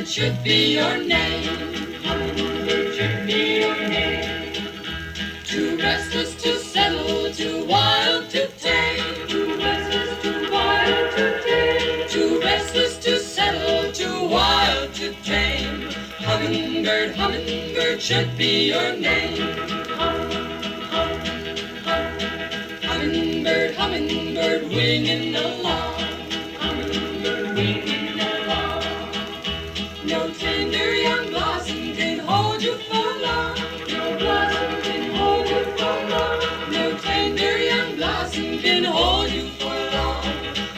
Hummingbird should be your name. Hummingbird should be your name. Too restless to settle, too wild to tame. Too restless, too wild to tame. Too restless to settle, too wild to tame. Hummingbird, hummingbird should be your name. Hummingbird, hummingbird, winging along. Hummingbird, winging along. No tender young blossom can hold you for long. No blossom can hold you for long. No tender young blossom can hold you for long.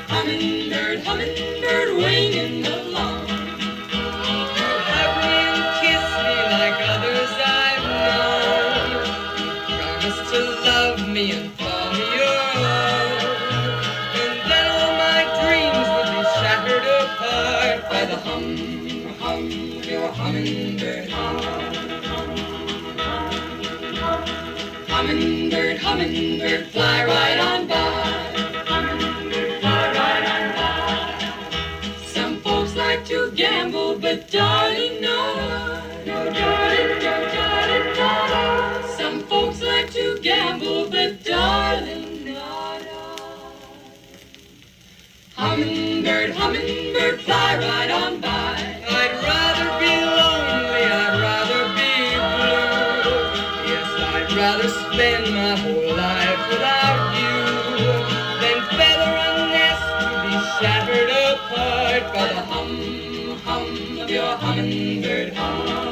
Hummingbird, hummingbird, winging along. Hug me and kiss me like others I've known. Promise to love me and call me your own. And then all my dreams will be shattered apart by the hum of your hummingbird hum. Hummingbird, hummingbird, fly right on by. Hummingbird, fly right on by. Some folks like to gamble, but darling, no. No, darling, no, darling, no. Some folks like to gamble, but darling, not I. Hummingbird, hummingbird, fly right on by. I'd rather be lonely, I'd rather be blue. Yes, I'd rather spend my whole life without you than feather a nest to be shattered apart by the hum of your hummingbird hum.